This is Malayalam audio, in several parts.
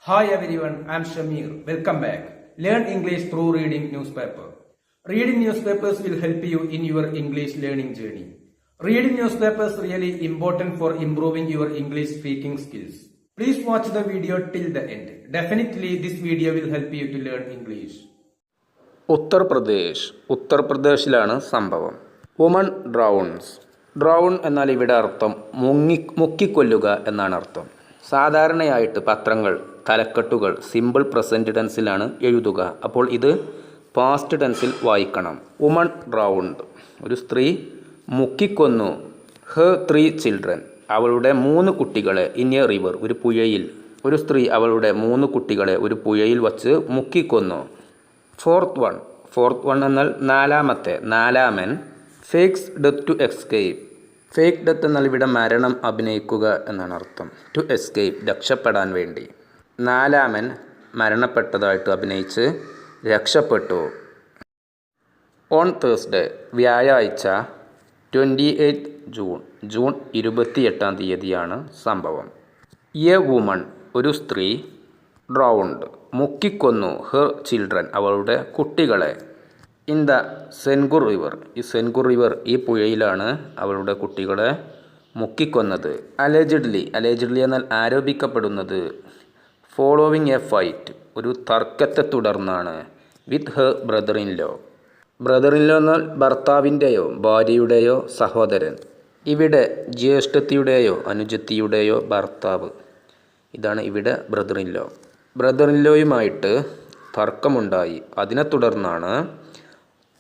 Hi everyone, I am Shamir. Welcome back. Learn English through reading newspaper. Reading newspapers will help you in your English learning journey. Reading newspapers really important for improving your English speaking skills. Please watch the video till the end. Definitely this video will help you to learn English. ഉത്തർപ്രദേശിലാണ് സംഭവം. വുമൺ ഡ്രൗൺ എന്നാൽ ഇവിടെ അർത്ഥം മുക്കിക്കൊല്ലുക എന്നാണ് അർത്ഥം. സാധാരണയായിട്ട് പത്രങ്ങൾ തലക്കെട്ടുകൾ സിമ്പിൾ പ്രസൻറ്റ് ടെൻസിലാണ് എഴുതുക. അപ്പോൾ ഇത് പാസ്റ്റ് ടെൻസിൽ വായിക്കണം. വുമൺ ഡ്രൗൺഡ്, ഒരു സ്ത്രീ മുക്കിക്കൊന്നു. ഹെർ 3 ചിൽഡ്രൻ, അവളുടെ 3 കുട്ടികളെ. ഇൻ എ റിവർ, ഒരു പുഴയിൽ. ഒരു സ്ത്രീ അവളുടെ 3 കുട്ടികളെ ഒരു പുഴയിൽ വച്ച് മുക്കിക്കൊന്നു. ഫോർത്ത് വൺ എന്നാൽ നാലാമൻ. Fakes death to escape. Fake death എന്നാൽ ഇവിടെ മരണം അഭിനയിക്കുക എന്നാണ് അർത്ഥം. ടു എസ്കേപ്പ്, രക്ഷപ്പെടാൻ വേണ്ടി. നാലാമൻ മരണപ്പെട്ടതായിട്ട് അഭിനയിച്ച് രക്ഷപ്പെട്ടു. ഓൺ തേഴ്സ്ഡേ, വ്യാഴാഴ്ച 28 ജൂൺ 28-ാം തീയതിയാണ് സംഭവം. എ വുമൺ, ഒരു സ്ത്രീ. ഡ്രൗൺഡ്, മുക്കിക്കൊന്നു. ഹെർ ചിൽഡ്രൻ, അവളുടെ കുട്ടികളെ. ഇൻ ദ സെൻഗുർ റിവർ, ഈ സെൻഗുർ റിവർ, ഈ പുഴയിലാണ് അവളുടെ കുട്ടികളെ മുക്കിക്കൊന്നത്. അലേജിഡ്ലി എന്നാൽ ആരോപിക്കപ്പെടുന്നത്. ഫോളോവിങ് എ ഫൈറ്റ്, ഒരു തർക്കത്തെ തുടർന്നാണ്. വിത്ത് ഹെർ ബ്രദർ ഇൻ ലോ എന്നാൽ ഭർത്താവിൻ്റെയോ ഭാര്യയുടെയോ സഹോദരൻ. ഇവിടെ ജ്യേഷ്ഠത്തിയുടെയോ അനുജത്തിയുടെയോ ഭർത്താവ്. ഇതാണ് ഇവിടെ ബ്രദർ ഇൻ ലോയുമായിട്ട് തർക്കമുണ്ടായി. അതിനെ തുടർന്നാണ്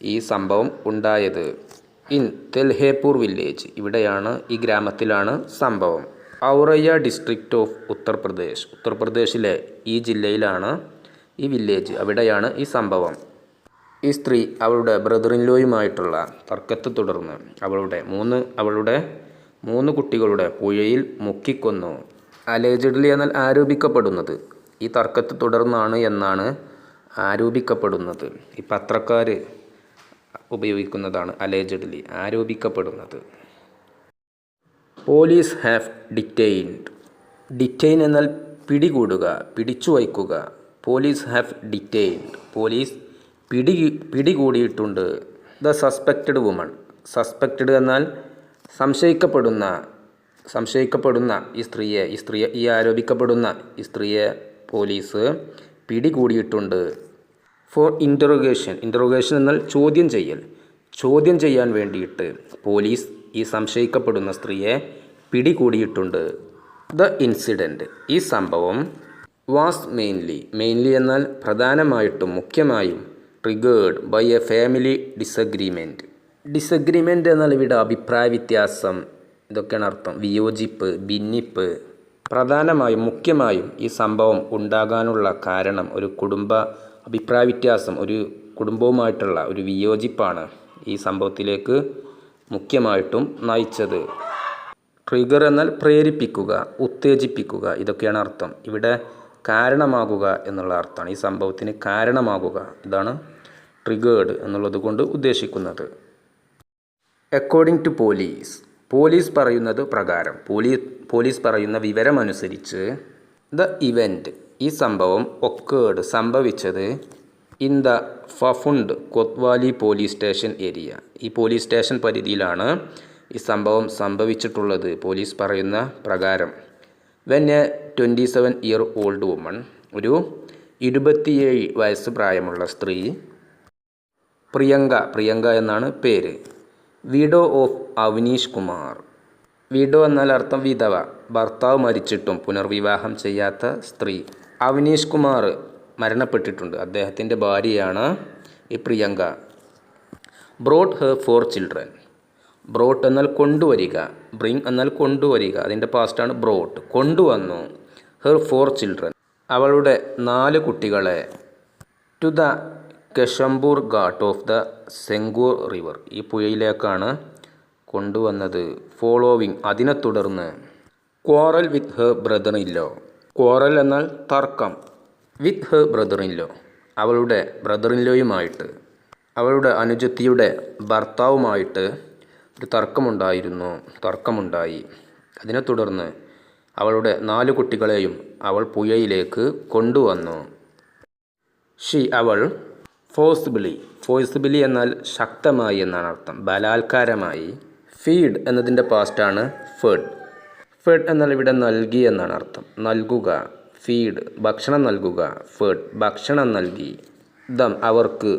ഈ സംഭവം ഉണ്ടായത്. ഇൻ തെൽഹേപൂർ വില്ലേജ്, ഇവിടെയാണ്, ഈ ഗ്രാമത്തിലാണ് സംഭവം. ഔറയ്യ ഡിസ്ട്രിക്റ്റ് ഓഫ് ഉത്തർപ്രദേശിലെ ഈ ജില്ലയിലാണ് ഈ വില്ലേജ്, അവിടെയാണ് ഈ സംഭവം. ഈ സ്ത്രീ അവളുടെ ബ്രദർ ഇൻ ലോയുമായിട്ടുള്ള തർക്കത്തെ തുടർന്ന് അവളുടെ മൂന്ന് കുട്ടികളുടെ പുഴയിൽ മുക്കിക്കൊന്നു. അലേജിഡ്ലി എന്നാൽ ആരോപിക്കപ്പെടുന്നത്. ഈ തർക്കത്തെ തുടർന്നാണ് എന്നാണ് ആരോപിക്കപ്പെടുന്നത്. ഈ പത്രക്കാർ ഉപയോഗിക്കുന്നതാണ് അലേജിഡ്ലി, ആരോപിക്കപ്പെടുന്നത്. പോലീസ് ഹാവ് ഡിറ്റെയിൻ എന്നാൽ പിടികൂടുക, പിടിച്ചു വയ്ക്കുക. പോലീസ് ഹാവ് ഡിറ്റെയിൻഡ്, പോലീസ് പിടികൂടിയിട്ടുണ്ട്. ദ സസ്പെക്റ്റഡ് വുമൺ, സസ്പെക്റ്റഡ് എന്നാൽ സംശയിക്കപ്പെടുന്ന ഈ ആരോപിക്കപ്പെടുന്ന ഈ സ്ത്രീയെ പോലീസ് പിടികൂടിയിട്ടുണ്ട്. ഫോർ ഇൻ്ററോഗേഷൻ എന്നാൽ ചോദ്യം ചെയ്യാൻ വേണ്ടിയിട്ട് പോലീസ് ഈ സംശയിക്കപ്പെടുന്ന സ്ത്രീയെ പിടികൂടിയിട്ടുണ്ട്. ദ ഇൻസിഡൻറ്റ്, ഈ സംഭവം. വാസ് മെയിൻലി എന്നാൽ പ്രധാനമായിട്ടും മുഖ്യമായും. Triggered by a family disagreement എന്നാൽ ഇവിടെ അഭിപ്രായ വ്യത്യാസം, ഇതൊക്കെയാണ് അർത്ഥം. വിയോജിപ്പ്, ഭിന്നിപ്പ്. പ്രധാനമായും മുഖ്യമായും ഈ സംഭവം ഉണ്ടാകാനുള്ള കാരണം ഒരു അഭിപ്രായ വ്യത്യാസം, ഒരു കുടുംബവുമായിട്ടുള്ള ഒരു വിയോജിപ്പാണ് ഈ സംഭവത്തിലേക്ക് മുഖ്യമായിട്ടും നയിച്ചത്. ട്രിഗർ എന്നാൽ പ്രേരിപ്പിക്കുക, ഉത്തേജിപ്പിക്കുക, ഇതൊക്കെയാണ് അർത്ഥം. ഇവിടെ കാരണമാകുക എന്നുള്ള അർത്ഥമാണ്. ഈ സംഭവത്തിന് കാരണമാകുക, ഇതാണ് ട്രിഗേർഡ് എന്നുള്ളത് കൊണ്ട് ഉദ്ദേശിക്കുന്നത്. അക്കോർഡിംഗ് ടു പോലീസ് പറയുന്നത് പ്രകാരം, പോലീസ് പറയുന്ന വിവരമനുസരിച്ച്. ദ ഇവൻറ്റ്, ഈ സംഭവം. ഒക്കേർഡ്, സംഭവിച്ചത്. In the Phaphund Kotwali police station area, ഈ പോലീസ് സ്റ്റേഷൻ പരിധിയിലാണ് ഈ സംഭവം സംഭവിച്ചിട്ടുള്ളത് പോലീസ് പറയുന്ന പ്രകാരം. വെൻ എ 27-year-old വുമൺ, ഒരു 27 വയസ്സ് പ്രായമുള്ള സ്ത്രീ. പ്രിയങ്ക എന്നാണ് പേര്. Widow of Avneesh Kumar, widow എന്നാൽ അർത്ഥം വിധവ, ഭർത്താവ് മരിച്ചിട്ടും പുനർവിവാഹം ചെയ്യാത്ത സ്ത്രീ. അവനീഷ് കുമാർ മരണപ്പെട്ടിട്ടുണ്ട്, അദ്ദേഹത്തിൻ്റെ ഭാര്യയാണ് ഈ Priyanka. Brought her 4 children, brought എന്നാൽ കൊണ്ടുവരിക, ബ്രിങ് എന്നാൽ കൊണ്ടുവരിക, അതിൻ്റെ പാസ്റ്റാണ് ബ്രോട്ട്, കൊണ്ടുവന്നു. ഹെർ 4 ചിൽഡ്രൻ, അവളുടെ 4 കുട്ടികളെ. To the Keshampur ghat of the Sengur river, ഈ പുഴയിലേക്കാണ് കൊണ്ടുവന്നത്. ഫോളോവിങ്, അതിനെ തുടർന്ന്. Quarrel with her brother in law, quarrel എന്നാൽ തർക്കം. With her brother in law, അവളുടെ ബ്രദർ ഇൻ ലോയുമായിട്ട്, അവളുടെ അനുജത്തിയുടെ ഭർത്താവുമായിട്ട് ഒരു തർക്കമുണ്ടായി. അതിനെ തുടർന്ന് അവളുടെ 4 കുട്ടികളെയും അവൾ പുഴയിലേക്ക് കൊണ്ടുവന്നു. അവൾ ഫോഴ്സിബിളി എന്നാൽ ശക്തമായി എന്നാണ് അർത്ഥം, ബലാത്കാരമായി. ഫീഡ് എന്നതിൻ്റെ പാസ്റ്റാണ് ഫെഡ് എന്നാൽ ഇവിടെ നൽകി എന്നാണ് അർത്ഥം, നൽകുക. ഫീഡ് ഭക്ഷണം നൽകുക, ഫെഡ് ഭക്ഷണം നൽകി. അവർക്ക്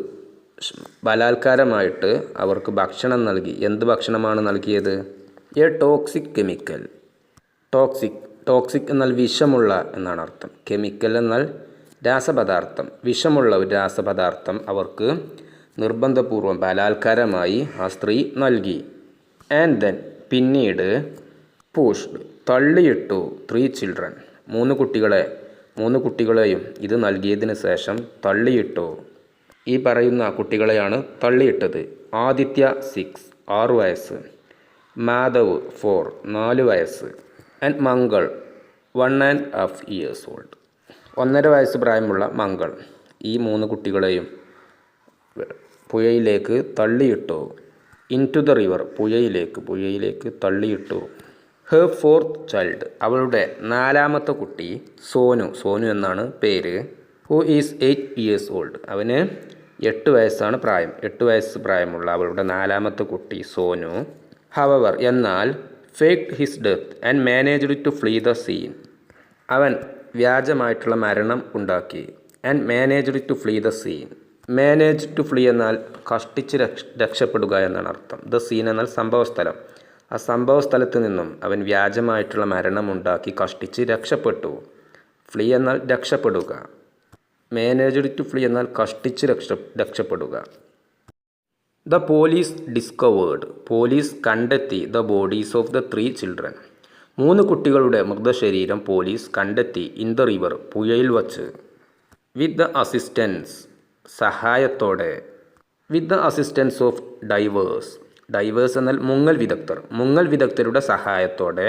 ബലാത്കാരമായിട്ട് അവർക്ക് ഭക്ഷണം നൽകി. എന്ത് ഭക്ഷണമാണ് നൽകിയത്? A toxic chemical. ടോക്സിക് എന്നാൽ വിഷമുള്ള എന്നാണ് അർത്ഥം. കെമിക്കൽ എന്നാൽ രാസപദാർത്ഥം. വിഷമുള്ള ഒരു രാസപദാർത്ഥം അവർക്ക് നിർബന്ധപൂർവം ബലാത്കാരമായി ആ സ്ത്രീ നൽകി. ആൻഡ് ദെൻ പിന്നീട് പുഷ്ഡ് തള്ളിയിട്ടു 3 ചിൽഡ്രൻ 3 കുട്ടികളെയും ഇത് നൽകിയതിന് ശേഷം തള്ളിയിട്ടു. ഈ പറയുന്ന കുട്ടികളെയാണ് തള്ളിയിട്ടത്. ആദിത്യ 6 വയസ്സ്, മാധവ് 4 വയസ്സ്, ആൻഡ് മംഗൾ 1.5 years old 1.5 വയസ്സ് പ്രായമുള്ള മംഗൾ. ഈ 3 കുട്ടികളെയും പുഴയിലേക്ക് തള്ളിയിട്ടു. ഇൻടു ദ റിവർ പുഴയിലേക്ക് തള്ളിയിട്ടു. ഹെർ 4th ചൈൽഡ് അവളുടെ 4ാമത്തെ കുട്ടി സോനു എന്നാണ് പേര്. ഹു ഈസ് 8 years old അവന് 8 വയസ്സാണ് പ്രായം. 8 വയസ്സ് പ്രായമുള്ള അവളുടെ 4ാമത്തെ കുട്ടി സോനു. ഹവവർ എന്നാൽ faked his death and managed to flee the scene അവൻ വ്യാജമായിട്ടുള്ള മരണം ഉണ്ടാക്കി. And managed to flee the scene. Manage to flee എന്നാൽ കഷ്ടിച്ച് രക്ഷപ്പെടുക എന്നാണ് അർത്ഥം. ദ സീൻ എന്നാൽ സംഭവസ്ഥലം. ആ സംഭവസ്ഥലത്ത് നിന്നും അവൻ വ്യാജമായിട്ടുള്ള മരണം ഉണ്ടാക്കി കഷ്ടിച്ച് രക്ഷപ്പെട്ടു. ഫ്ലീ എന്നാൽ രക്ഷപ്പെടുക. മാനേജ്ഡ് ടു ഫ്ലീ എന്നാൽ കഷ്ടിച്ച് രക്ഷപ്പെടുക. ദ പോലീസ് ഡിസ്കവേർഡ് പോലീസ് കണ്ടെത്തി the bodies of the 3 children 3 കുട്ടികളുടെ മൃതശരീരം പോലീസ് കണ്ടെത്തി. ഇൻ ദ റിവർ പുഴയിൽ വച്ച്. വിത്ത് ദ അസിസ്റ്റൻസ് സഹായത്തോടെ. With the assistance of divers എന്നാൽ മുങ്ങൽ വിദഗ്ധരുടെ സഹായത്തോടെ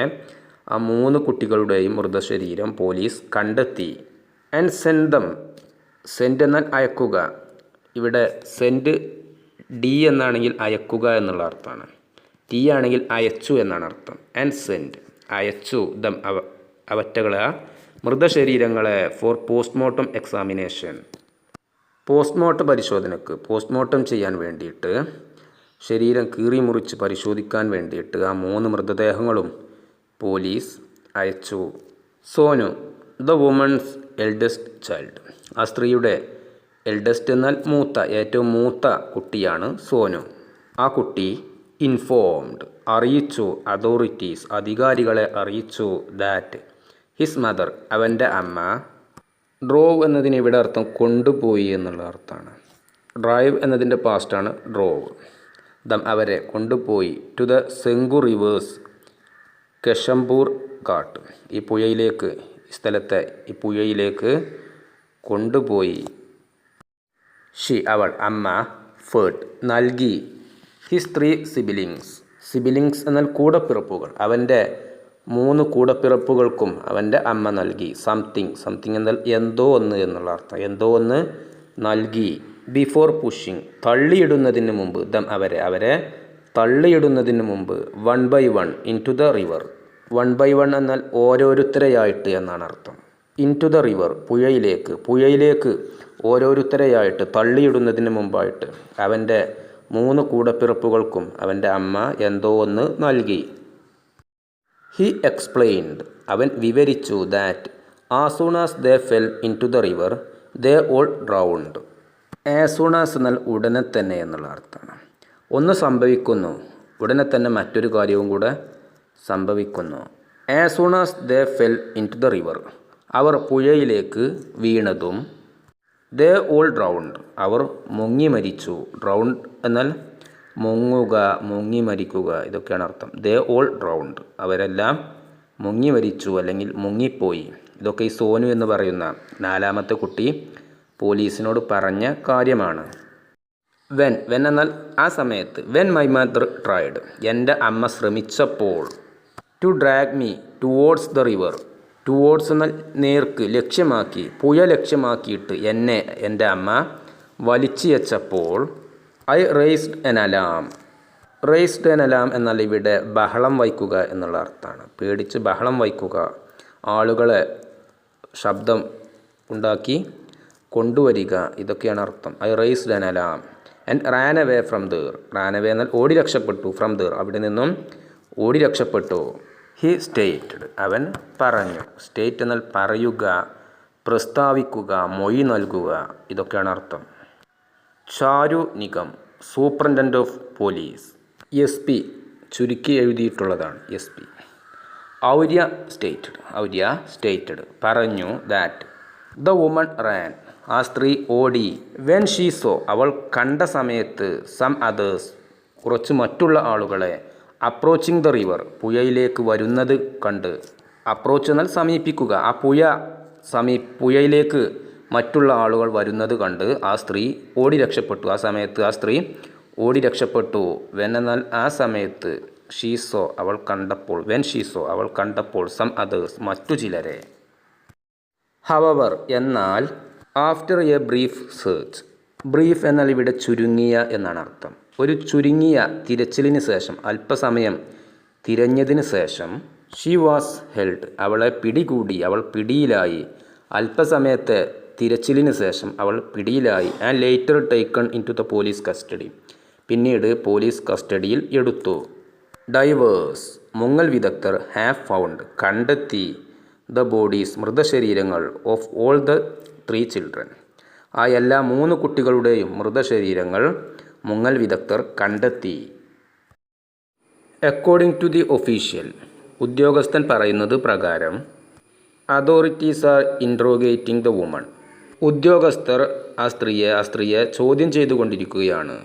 ആ 3 കുട്ടികളുടെയും മൃതശരീരം പോലീസ് കണ്ടെത്തി. ആൻഡ് സെൻഡ് എന്നാൽ അയക്കുക. ഇവിടെ സെൻഡ് ഡി എന്നാണെങ്കിൽ അയക്കുക എന്നുള്ള അർത്ഥമാണ്. ടി ആണെങ്കിൽ അയച്ചു എന്നാണ് അർത്ഥം. ആൻഡ് സെൻഡ് അയച്ചു അവറ്റകളെ മൃതശരീരങ്ങളെ ഫോർ പോസ്റ്റ്മോർട്ടം എക്സാമിനേഷൻ പോസ്റ്റ്മോർട്ടം ചെയ്യാൻ വേണ്ടിയിട്ട്, ശരീരം കീറി മുറിച്ച് പരിശോധിക്കാൻ വേണ്ടിയിട്ട് ആ 3 മൃതദേഹങ്ങളും പോലീസ് അയച്ചു. Sonu the woman's eldest child ആ സ്ത്രീയുടെ എൽഡസ്റ്റ് എന്നാൽ ഏറ്റവും മൂത്ത കുട്ടിയാണ് സോനു. ആ കുട്ടി ഇൻഫോംഡ് അറിയിച്ചു അതോറിറ്റീസ് അധികാരികളെ അറിയിച്ചു ദാറ്റ് ഹിസ് മദർ അവൻ്റെ അമ്മ ഡ്രോവ് എന്നതിന് ഇവിടെ അർത്ഥം കൊണ്ടുപോയി എന്നുള്ള അർത്ഥമാണ്. ഡ്രൈവ് എന്നതിൻ്റെ പാസ്റ്റാണ് ഡ്രോവ്. അവരെ കൊണ്ടുപോയി ടു ദ സെങ്കു റിവേഴ്സ് കെഷംപൂർ ഘാട്ട് ഈ പുഴയിലേക്ക് കൊണ്ടുപോയി. അവൾ അമ്മ ഫേർഡ് നൽകി ഹിസ് 3 സിബിലിങ്സ് എന്നാൽ കൂടപ്പിറപ്പുകൾ അവൻ്റെ 3 കൂടപ്പിറപ്പുകൾക്കും അവൻ്റെ അമ്മ നൽകി. സംതിങ് എന്നാൽ എന്തോ ഒന്ന് എന്നുള്ള അർത്ഥം. എന്തോ ഒന്ന് നൽകി. ബിഫോർ പുഷിങ് തള്ളിയിടുന്നതിന് മുമ്പ് അവരെ തള്ളിയിടുന്നതിന് മുമ്പ് 1 by 1 into the river 1 by 1 എന്നാൽ ഓരോരുത്തരെയായിട്ട് എന്നാണ് അർത്ഥം. ഇൻടു ദ റിവർ പുഴയിലേക്ക് ഓരോരുത്തരെയായിട്ട് തള്ളിയിടുന്നതിന് മുമ്പായിട്ട് അവൻ്റെ 3 കൂടപ്പിറപ്പുകൾക്കും അവൻ്റെ അമ്മ എന്തോ ഒന്ന് നൽകി. ഹി എക്സ്പ്ലെയിൻഡ് അവൻ വിവരിച്ചു that as soon as they fell in to the river they all drowned. As soon as എന്നാൽ ഉടനെ തന്നെ എന്നുള്ള അർത്ഥമാണ്. ഒന്ന് സംഭവിക്കുന്നു ഉടനെ തന്നെ മറ്റൊരു കാര്യവും കൂടെ സംഭവിക്കുന്നു. As soon as they fell in to the river അവർ പുഴയിലേക്ക് വീണതും ദേ ഓൾ ഡ്രൗണ്ട് അവർ മുങ്ങി മരിച്ചു. ഡ്രൗണ്ട് എന്നാൽ മുങ്ങുക, മുങ്ങി മരിക്കുക ഇതൊക്കെയാണ് അർത്ഥം. ദേ ഓൾ ഡ്രൗണ്ട് അവരെല്ലാം മുങ്ങി മരിച്ചു അല്ലെങ്കിൽ മുങ്ങിപ്പോയി. ഇതൊക്കെ ഈ സോനു എന്ന് പറയുന്ന 4ാമത്തെ കുട്ടി പോലീസിനോട് പറഞ്ഞ കാര്യമാണ്. വെൻ എന്നാൽ ആ സമയത്ത്. വെൻ മൈ മദർ ട്രൈഡ് എൻ്റെ അമ്മ ശ്രമിച്ചപ്പോൾ. To drag me towards the river towards എന്നാൽ നേർക്ക്, ലക്ഷ്യമാക്കി, പുഴ ലക്ഷ്യമാക്കിയിട്ട് എന്നെ എൻ്റെ അമ്മ വലിച്ചിയച്ചപ്പോൾ. ഐ റേസ്ഡ് എൻ അലാം എന്നാൽ ഇവിടെ ബഹളം വയ്ക്കുക എന്നുള്ള അർത്ഥമാണ്. പേടിച്ച് ബഹളം വയ്ക്കുക. ആളുകളെ ശബ്ദം ഉണ്ടാക്കി കൊണ്ടുവരിക, ഇതൊക്കെയാണ് അർത്ഥം. I raised an alarm and Rann away from there. Rann away എന്നാൽ ഓടി രക്ഷപ്പെട്ടു, ഫ്രം ദർ അവിടെ നിന്നും ഓടി രക്ഷപ്പെട്ടു. ഹി സ്റ്റേറ്റഡ് അവൻ പറഞ്ഞു. സ്റ്റേറ്റ് എന്നാൽ പറയുക, പ്രസ്താവിക്കുക, മൊഴി നൽകുക, ഇതൊക്കെയാണ് അർത്ഥം. Charu Nigam superintendent of police. S P ചുരുക്കി എഴുതിയിട്ടുള്ളതാണ് എസ് പി. ഔര്യ സ്റ്റേറ്റഡ് പറഞ്ഞു. ദാറ്റ് ദ വുമൺ റാൻ ആ സ്ത്രീ ഓടി. വെൻ ഷീ സോ അവൾ കണ്ട സമയത്ത് സം അതേഴ്സ് കുറച്ച് മറ്റുള്ള ആളുകളെ അപ്രോച്ചിങ് ദ റിവർ പുഴയിലേക്ക് വരുന്നത് കണ്ട്. അപ്രോച്ച് എന്നാൽ സമീപിക്കുക. ആ പുഴയിലേക്ക് മറ്റുള്ള ആളുകൾ വരുന്നത് കണ്ട് ആ സ്ത്രീ ഓടി രക്ഷപ്പെട്ടു. ആ സമയത്ത് ആ സ്ത്രീ ഓടി രക്ഷപ്പെട്ടു. വെൻ എന്നാൽ ആ സമയത്ത്, ഷീസോ അവൾ കണ്ടപ്പോൾ, വെൻ ഷീസോ അവൾ കണ്ടപ്പോൾ, സം അതേഴ്സ് മറ്റു ചിലരെ. ഹവവർ എന്നാൽ after A brief search. Brief എന്നാൽ ഇവിടെ ചുരുങ്ങിയ എന്നാണ് അർത്ഥം. ഒരു ചുരുങ്ങിയ തിരച്ചിലിന് ശേഷം, അല്പസമയം തിരഞ്ഞതിന് ശേഷം, ഷീ വാസ് ഹെൽഡ് അവളെ പിടികൂടി, അവൾ പിടിയിലായി. അല്പസമയത്തെ തിരച്ചിലിന് ശേഷം അവൾ പിടിയിലായി. And later taken in to the police custody പിന്നീട് പോലീസ് കസ്റ്റഡിയിൽ എടുത്തു. ഡൈവേഴ്സ് മുങ്ങൽ വിദഗ്ധർ ഹാവ് ഫൗണ്ട് കണ്ടെത്തി ദ ബോഡീസ് മൃതശരീരങ്ങൾ ഓഫ് ഓൾ ദ 3 ചിൽഡ്രൻ ആ എല്ലാ 3 കുട്ടികളുടെയും മൃതശരീരങ്ങൾ മുങ്ങൽ വിദഗ്ധർ കണ്ടെത്തി. അക്കോർഡിംഗ് ടു ദി ഒഫീഷ്യൽ ഉദ്യോഗസ്ഥൻ പറയുന്നത് പ്രകാരം authorities are interrogating the woman ഉദ്യോഗസ്ഥർ ആ സ്ത്രീയെ ചോദ്യം ചെയ്തുകൊണ്ടിരിക്കുകയാണ്.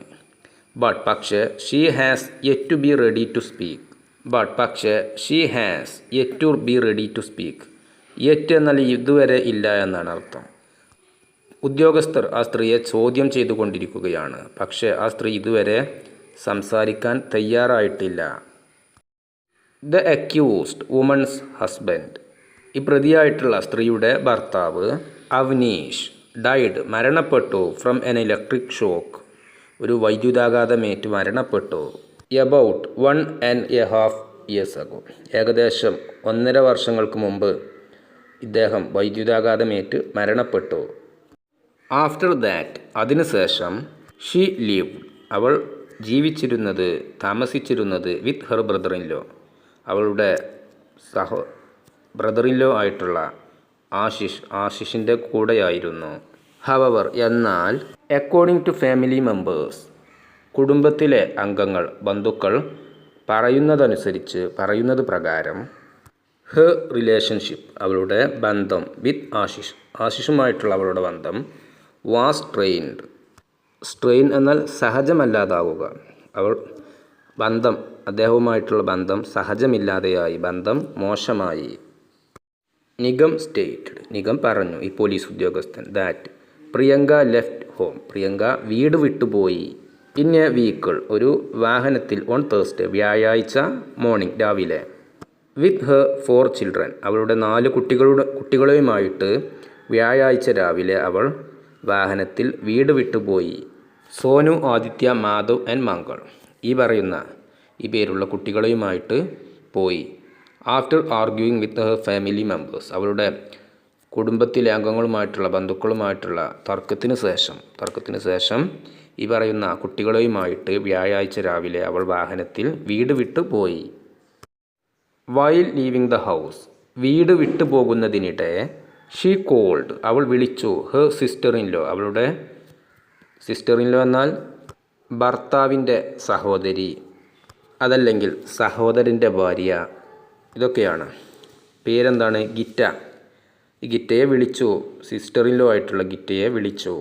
ബട്ട് പക്ഷേ she has yet to be ready to speak. Yet എന്നാൽ ഇതുവരെ ഇല്ല എന്നാണ് അർത്ഥം. ഉദ്യോഗസ്ഥർ ആ സ്ത്രീയെ ചോദ്യം ചെയ്തുകൊണ്ടിരിക്കുകയാണ്, പക്ഷേ ആ സ്ത്രീ ഇതുവരെ സംസാരിക്കാൻ തയ്യാറായിട്ടില്ല. ദ അക്യൂസ്ഡ് വുമൺസ് ഹസ്ബൻഡ് ഈ പ്രതിയായിട്ടുള്ള സ്ത്രീയുടെ ഭർത്താവ് അവനീഷ് ഡൈഡ് മരണപ്പെട്ടു. ഫ്രം എൻ ഇലക്ട്രിക് ഷോക്ക് ഒരു വൈദ്യുതാഘാതമേറ്റ് മരണപ്പെട്ടു. എബൌട്ട് 1.5 years ago ഏകദേശം 1.5 വർഷങ്ങൾക്ക് മുമ്പ് ഇദ്ദേഹം വൈദ്യുതാഘാതമേറ്റ് മരണപ്പെട്ടു. ആഫ്റ്റർ ദാറ്റ് അതിനുശേഷം ഷീ ലിവ്ഡ് അവൾ താമസിച്ചിരുന്നത് വിത്ത് ഹെർ ബ്രദർ ഇൻ ലോ അവളുടെ ബ്രദർ ഇൻ ലോ ആയിട്ടുള്ള ആശിഷിൻ്റെ കൂടെയായിരുന്നു. ഹവവർ എന്നാൽ അക്കോർഡിംഗ് ടു ഫാമിലി മെമ്പേഴ്സ് കുടുംബത്തിലെ അംഗങ്ങൾ ബന്ധുക്കൾ പറയുന്നത് പ്രകാരം ഹെർ റിലേഷൻഷിപ്പ് അവളുടെ ബന്ധം വിത്ത് ആശിഷുമായിട്ടുള്ള അവളുടെ ബന്ധം വാസ് സ്ട്രെയിൻ എന്നാൽ സഹജമല്ലാതാവുക. അദ്ദേഹവുമായിട്ടുള്ള ബന്ധം സഹജമില്ലാതെയായി, ബന്ധം മോശമായി. നിഗം പറഞ്ഞു ഈ പോലീസ് ഉദ്യോഗസ്ഥൻ that Priyanka left home Priyanka വീട് വിട്ടുപോയി. ഇൻ എ വീക്കിൾ ഒരു വാഹനത്തിൽ ഓൺ തേഴ്സ്ഡേ വ്യാഴാഴ്ച മോർണിംഗ് രാവിലെ. വിത്ത് ഹെർ 4 ചിൽഡ്രൻ അവളുടെ 4 കുട്ടികളുമായിട്ട് വ്യാഴാഴ്ച രാവിലെ അവൾ വാഹനത്തിൽ വീട് വിട്ടുപോയി. സോനു, ആദിത്യ, മാധവ് ആൻഡ് മംഗൾ ഈ പേരുള്ള കുട്ടികളുമായിട്ട് പോയി. After arguing with her family members അവളുടെ കുടുംബത്തിലെ അംഗങ്ങളുമായിട്ടുള്ള ബന്ധുക്കളുമായിട്ടുള്ള തർക്കത്തിന് ശേഷം ഈ പറയുന്ന കുട്ടികളുമായിട്ട് വ്യാഴാഴ്ച രാവിലെ അവൾ വാഹനത്തിൽ വീട് വിട്ടു പോയി. വൈൽ ലീവിങ് ദ ഹൗസ് വീട് വിട്ടു പോകുന്നതിനിടെ ഷീ കോൾഡ് അവൾ വിളിച്ചു ഹെർ സിസ്റ്റർ ഇൻ ലോ അവളുടെ സിസ്റ്റർ ഇൻ ലോ എന്നാൽ ഭർത്താവിൻ്റെ സഹോദരി, അതല്ലെങ്കിൽ സഹോദരൻ്റെ ഭാര്യ, ഇതൊക്കെയാണ്. പേരെന്താണ്? ഗിറ്റ. ഈ ഗിറ്റയെ വിളിച്ചു, സിസ്റ്റർ ഇൻ ലോ ആയിട്ടുള്ള ഗിറ്റയെ വിളിച്ചു.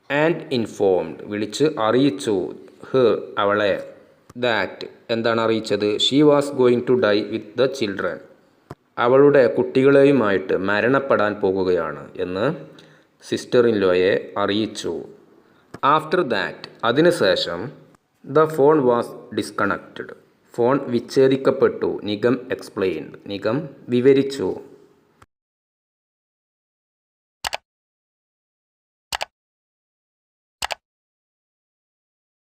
ആൻഡ് ഇൻഫോംഡ് വിളിച്ച് അറിയിച്ചു ഹെർ അവളെ. ദാറ്റ് എന്താണ് അറിയിച്ചത്? She was going to die with the children അവളുടെ കുട്ടികളെയുമായിട്ട് മരണപ്പെടാൻ പോകുകയാണ് എന്ന് സിസ്റ്റർ ഇൻ ലോയെ അറിയിച്ചു. ആഫ്റ്റർ ദാറ്റ് അതിനുശേഷം the phone was disconnected phone വിച്ഛേദിക്കപ്പെട്ടു. നിഗം എക്സ്പ്ലെയിൻഡ് നിഗം വിവരിച്ചു.